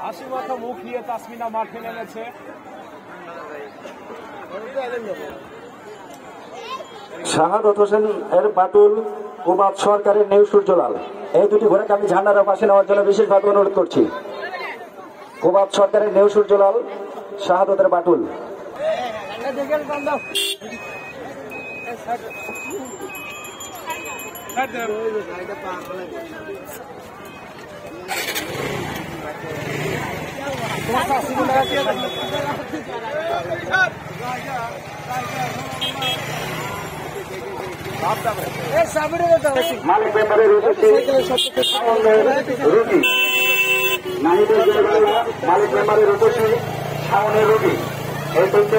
হাসি মাথা মুখ নিয়ে তাসমিনা মাঠে নেমেছে। শাহাদত হোসেন এর বাটুল, কুমার সরকারের নিউ সূর্যলাল, এই দুটি ঘোড়াকে আমি ঝান্ডার পাশে নেওয়ার জন্য বিশেষভাবে অনুরোধ করছি। কুমার সরকারের নিউ সূর্যলাল, শাহাদতের বাটুল। মালিক মেম্বারের রুটি নাহিদের মালিক মেম্বারের উপস্থিত শাওনের রুটি।